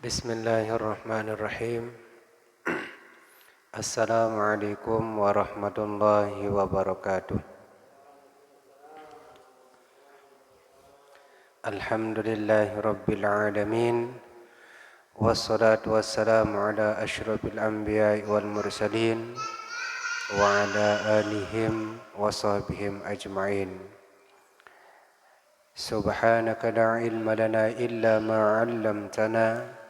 Bismillahirrahmanirrahim. Assalamualaikum warahmatullahi wabarakatuh. Alhamdulillahi rabbil alamin. Wassalatu wassalamu ala asyrafil anbiya'i wal mursalin wa ala alihim wa sahbihim ajma'in. Subhanaka la ilma lana illa ma 'allamtana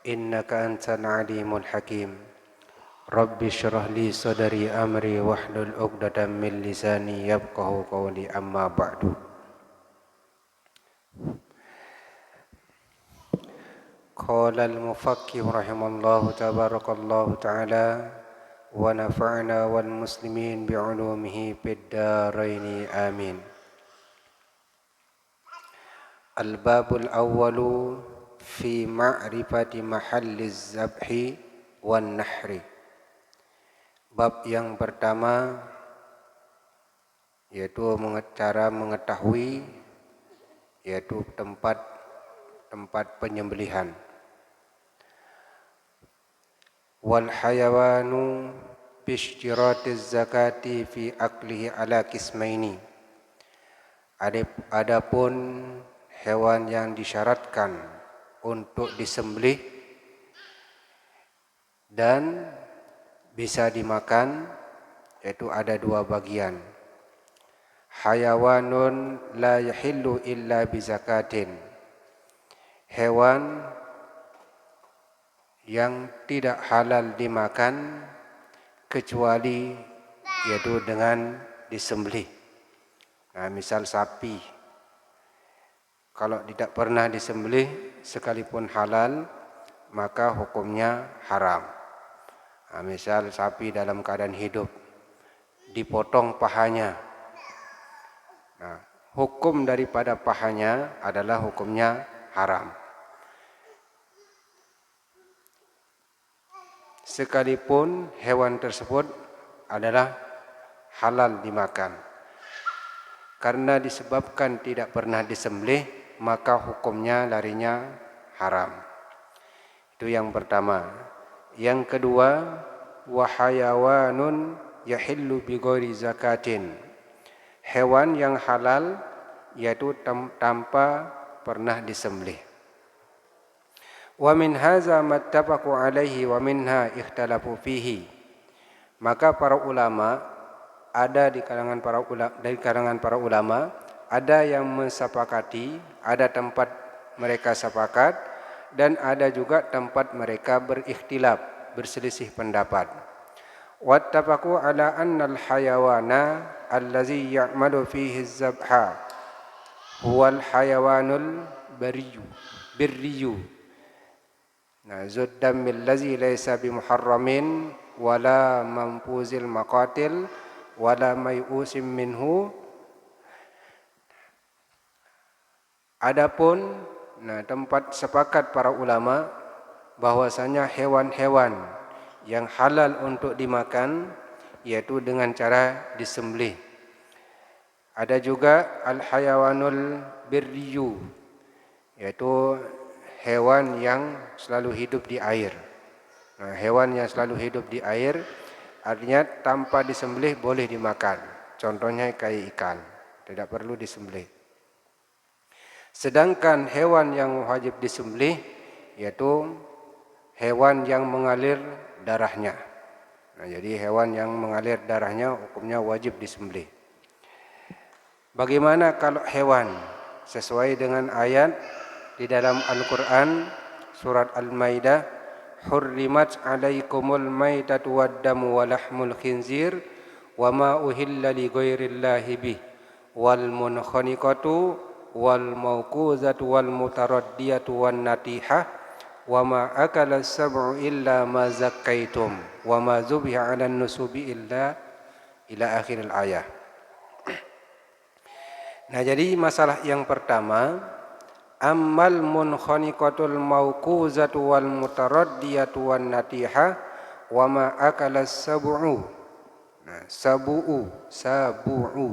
innaka antal alimul hakim. Rabbi syrah li sadri amri wahlul 'uqdatam min lisani yafqahu qawli, amma ba'du. Qala al-mufakkih rahimallahu tabarakallahu ta'ala wa nafa'na wal muslimin bi'ulumihi fid daraini amin. Al-babul awwalu fi ma'rifati mahalliz zabhi wan nahri. Bab yang pertama yaitu cara mengetahui yaitu tempat penyembelihan. Wal hayawanu bisyiratiz zakati fi aklihi ala qismaini. Adapun hewan yang disyaratkan untuk disembelih dan bisa dimakan yaitu ada dua bagian. Hayawanun la yahillu illa bizakatin. Hewan yang tidak halal dimakan kecuali yaitu dengan disembelih. Nah, misal sapi, kalau tidak pernah disembelih sekalipun halal maka hukumnya haram. Nah, misal sapi dalam keadaan hidup dipotong pahanya. Nah, hukum daripada pahanya adalah hukumnya haram. Sekalipun hewan tersebut adalah halal dimakan. Karena disebabkan tidak pernah disembelih maka hukumnya larinya haram. Itu yang pertama. Yang kedua, wa hayawanun yahillu bi ghairi zakatin. Hewan yang halal yaitu tanpa pernah disembelih. Wa min hadza mattafaqu alaihi wa minha ikhtalafu fihi. Maka para ulama ada di kalangan para ulama ada yang mensepakati, ada tempat mereka sepakat dan ada juga tempat mereka berikhtilaf, berselisih pendapat. Wattafaqu ala anna al-hayawana allazi ya'malu fihi az-zabha huwal hayawanul birriyu. Nah, zuddam allazi laysa bimuharramin wala manfuzil maqatil wala mayusim minhu. Adapun tempat sepakat para ulama bahwasanya hewan-hewan yang halal untuk dimakan yaitu dengan cara disembelih. Ada juga al-hayawanul birriyu yaitu hewan yang selalu hidup di air. Nah, hewan yang selalu hidup di air artinya tanpa disembelih boleh dimakan. Contohnya kayak ikan, tidak perlu disembelih. Sedangkan hewan yang wajib disembelih yaitu hewan yang mengalir darahnya. Nah, jadi hewan yang mengalir darahnya hukumnya wajib disembelih. Bagaimana kalau hewan? Sesuai dengan ayat di dalam Al-Quran surat Al-Maidah, hurrimat alaikumul maitatu waddamu walahmul khinzir wa ma uhilla li ghairillahi bih wal munkhaniqatu wal mauquzatu wal mutaraddiyatu wan natihah wa ma akala sab'u illa ma zakkaitum wa ma zubiha 'alan nusubi illa ila akhiril ayah. Nah, jadi masalah yang pertama, ammal munkhaniqatul mauquzatu wal mutaraddiyatu wan natihah wa ma akala sab'u. Nah, sabu'u.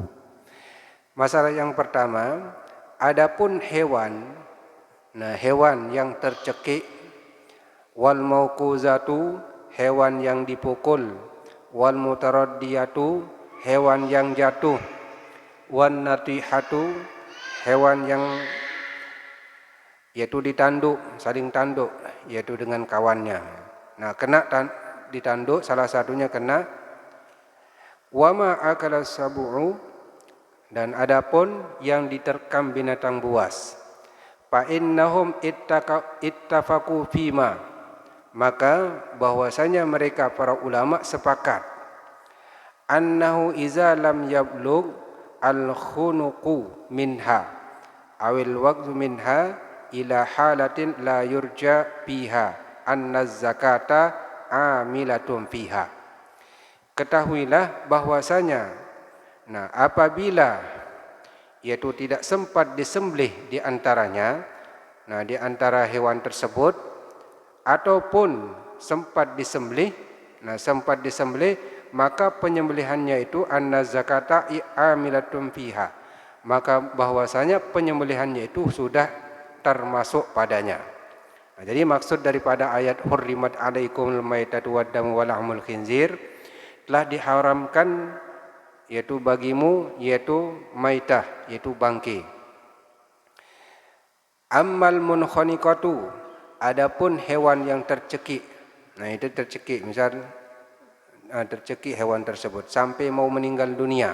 Masalah yang pertama, adapun hewan, hewan yang tercekik wal mauquzatu hewan yang dipukul, wal mutaraddiyatu hewan yang jatuh, wan natihatu hewan yang yaitu ditanduk, saling tanduk yaitu dengan kawannya. Nah, kena ditanduk salah satunya kena. Wama akala sab'u dan adapun yang diterkam binatang buas. Fa innahum ittafaqu fima maka bahwasanya mereka para ulama sepakat annahu iza lam yablugh al-khunuqu minha awil waqtu minha ila halatin la yurja fiha anna zakata amilatun fiha. Ketahuilah bahwasanya apabila yaitu tidak sempat disembelih di antaranya, di antara hewan tersebut ataupun sempat disembelih, maka penyembelihannya itu anna zakata amilatun fiha, maka bahwasanya penyembelihannya itu sudah termasuk padanya. Jadi maksud daripada ayat hurrimat alaikumul maitatu waddamu wa lahmul khinzir, telah diharamkan yaitu bagimu yaitu maitah yaitu bangkai. Ammal munkhaniqatu adapun hewan yang tercekik. Itu tercekik, misal tercekik hewan tersebut sampai mau meninggal dunia.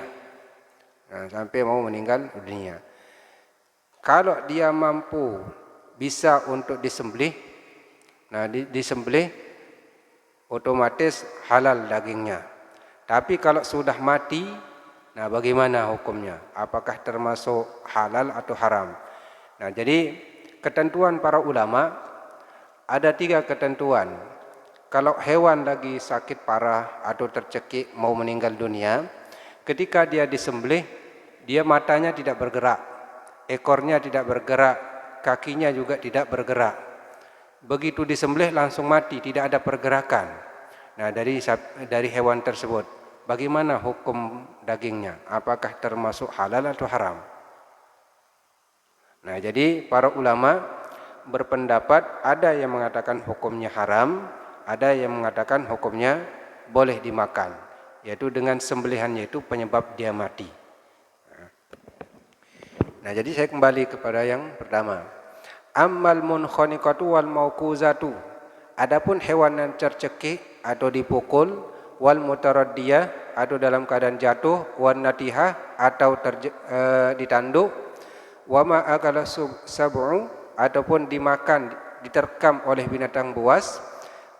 Kalau dia mampu bisa untuk disembelih, disembelih otomatis halal dagingnya. Tapi kalau sudah mati, bagaimana hukumnya? Apakah termasuk halal atau haram? Jadi ketentuan para ulama ada 3 ketentuan. Kalau hewan lagi sakit parah atau tercekik mau meninggal dunia, ketika dia disembelih, dia matanya tidak bergerak, ekornya tidak bergerak, kakinya juga tidak bergerak. Begitu disembelih langsung mati, tidak ada pergerakan. Dari hewan tersebut, bagaimana hukum dagingnya? Apakah termasuk halal atau haram? Jadi para ulama berpendapat ada yang mengatakan hukumnya haram, ada yang mengatakan hukumnya boleh dimakan, yaitu dengan sembelihannya itu penyebab dia mati. Jadi saya kembali kepada yang pertama. Ammal munkhaniqatu wal mauquzatu. Adapun hewan yang tercekik atau dipukul, wal mutaraddiyah atau dalam keadaan jatuh, wan natihah atau ditanduk, wa ma akala sab'u ataupun dimakan diterkam oleh binatang buas.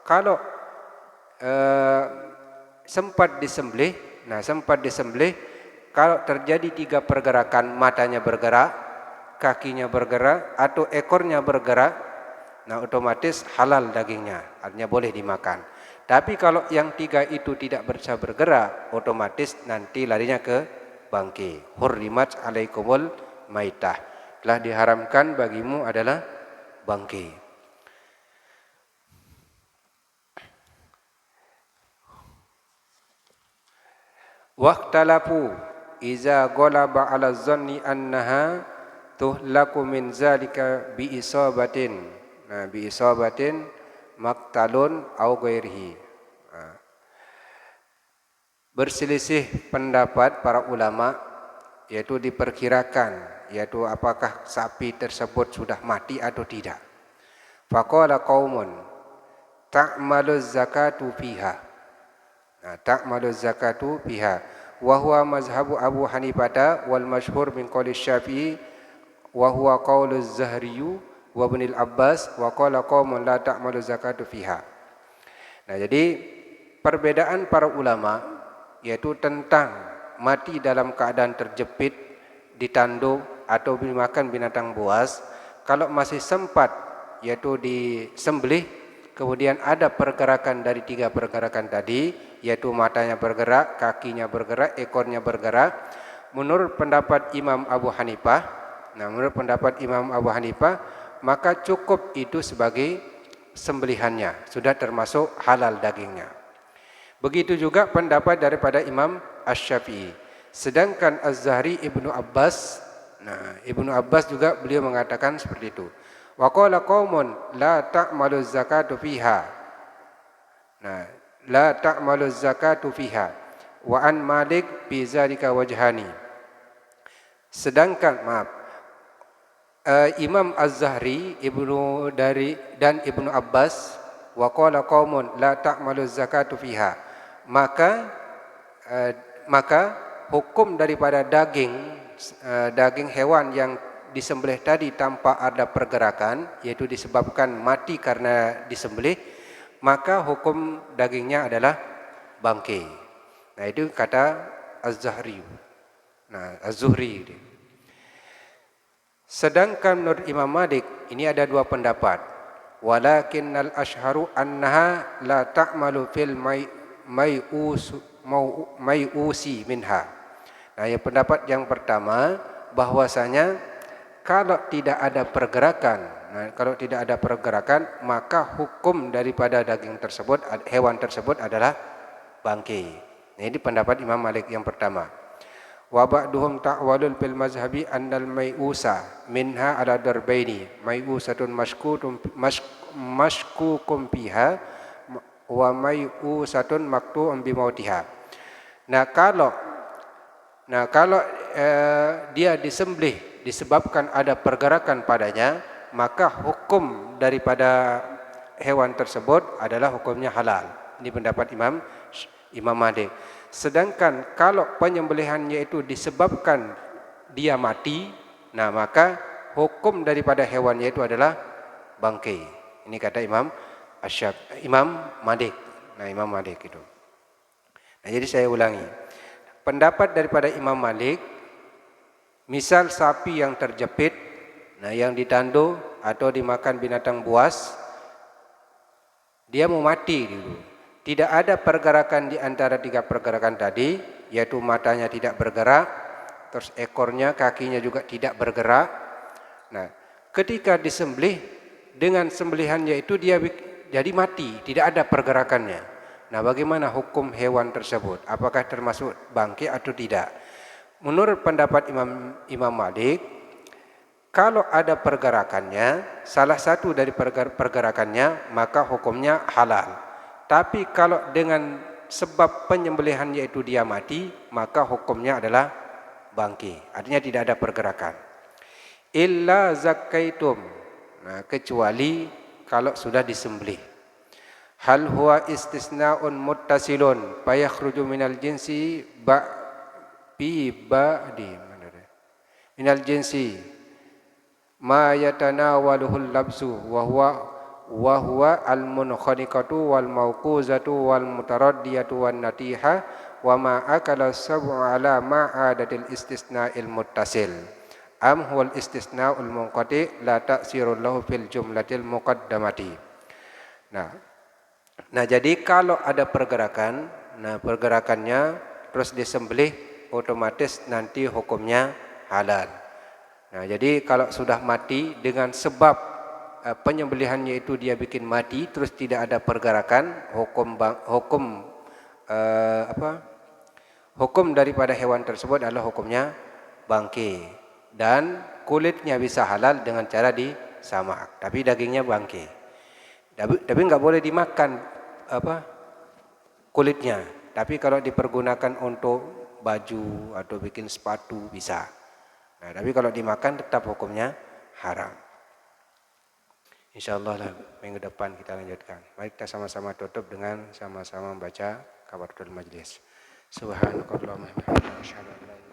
Kalau sempat disembelih, kalau terjadi 3 pergerakan, matanya bergerak, kakinya bergerak atau ekornya bergerak, otomatis halal dagingnya, artinya boleh dimakan. Tapi kalau yang 3 itu tidak bisa bergerak, otomatis nanti larinya ke bangkai. Hurrimat alaikumul maitah, telah diharamkan bagimu adalah bangkai. Waqtalafu iza ghalaba ala zanni annaha tuhlaku min zalika bi isabatin. Bi isabatin maktalun au ghairihi. Berselisih pendapat para ulama, yaitu diperkirakan, yaitu apakah sapi tersebut sudah mati atau tidak. Faqala qaumun ta'malu zakatu fiha. Ta'malu zakatu fiha wa huwa mazhabu Abu Hanifah wal masyhur min qouli Syafi'i wa huwa qaulu Az-Zahri wa Ibn al-Abbas wa qala qaumun la ta'malu zakatu fiha. Jadi perbedaan para ulama yaitu tentang mati dalam keadaan terjepit, ditanduk atau dimakan binatang buas. Kalau masih sempat yaitu disembelih, kemudian ada pergerakan dari 3 pergerakan tadi, yaitu matanya bergerak, kakinya bergerak, ekornya bergerak. Menurut pendapat Imam Abu Hanifah, maka cukup itu sebagai sembelihannya, sudah termasuk halal dagingnya. Begitu juga pendapat daripada Imam Asy-Syafi'i. Sedangkan Az-Zahri Ibnu Abbas juga beliau mengatakan seperti itu. Wa qala qaumun la ta'malu zakatu fiha. Nah, la ta'malu zakatu fiha. Wa an Malik bi zalika wajhani. Sedangkan Imam Az-Zahri dan Ibnu Abbas wa qala qaumun la ta'malu zakatu fiha. Maka hukum daripada daging hewan yang disembelih tadi tanpa ada pergerakan, yaitu disebabkan mati karena disembelih, maka hukum dagingnya adalah bangkai. Nah, itu kata Az-Zahri. Nah, Az-Zuhri. Sedangkan menurut Imam Malik ini ada dua pendapat. Walakinnal ashharu annaha la ta'malu fil mayusi minha. Nah, yang pendapat yang pertama bahwasanya kalau tidak ada pergerakan, maka hukum daripada daging tersebut, hewan tersebut adalah bangkai. Nah, ini pendapat Imam Malik yang pertama. Wa ba'duhum ta'walul fil mazhabi annal mayusa minha ala darbaini. Mayusatun mashkukum fiha wa mayusatun maktu'un bimautiha. Nah, kalau dia disembelih disebabkan ada pergerakan padanya, maka hukum daripada hewan tersebut adalah hukumnya halal. Ini pendapat Imam Malik. Sedangkan kalau penyembelihannya itu disebabkan dia mati, nah maka hukum daripada hewannya itu adalah bangkai. Ini kata Imam Malik. Nah, Imam Malik itu. Nah, jadi saya ulangi. Pendapat daripada Imam Malik, misal sapi yang terjepit, nah yang ditandu atau dimakan binatang buas, dia mau mati dulu. Tidak ada pergerakan di antara tiga pergerakan tadi, yaitu matanya tidak bergerak, terus ekornya, kakinya juga tidak bergerak. Nah, ketika disembelih, dengan sembelihannya itu dia jadi mati, tidak ada pergerakannya. Nah, bagaimana hukum hewan tersebut? Apakah termasuk bangkai atau tidak? Menurut pendapat Imam Malik, kalau ada pergerakannya, salah satu dari pergerakannya, maka hukumnya halal. Tapi kalau dengan sebab penyembelihannya itu dia mati, maka hukumnya adalah bangkai. Artinya tidak ada pergerakan. Illa zakaitum. Nah, kecuali kalau sudah disembelih. Hal huwa istisnaun muttasilun fayakhruju minal jinsi minal jinsi ma yatanawaluhul labsu wa huwa al-munkhaniqatu wal mawquzatu wal mutaraddiyatu wan natiha wa ma akala sab'u ala ma'adatil istisna'il muttasil am huwal istisna'ul munqati la ta'sirul lahu fil jumlatil muqaddamati. Nah, jadi kalau ada pergerakan, nah pergerakannya terus disembelih, otomatis nanti hukumnya halal. Nah, jadi kalau sudah mati dengan sebab penyembelihannya itu dia bikin mati, terus tidak ada pergerakan, hukum daripada hewan tersebut adalah hukumnya bangkai, dan kulitnya bisa halal dengan cara disamak, tapi dagingnya bangkai. Tapi nggak boleh dimakan kulitnya. Tapi kalau dipergunakan untuk baju atau bikin sepatu bisa. Nah, tapi kalau dimakan tetap hukumnya haram. InsyaAllah lah minggu depan kita lanjutkan. Mari kita sama-sama tutup dengan sama-sama membaca kafaratul majlis. Subhanakallahumma wa bihamdika asyhadu an la ilaha illa anta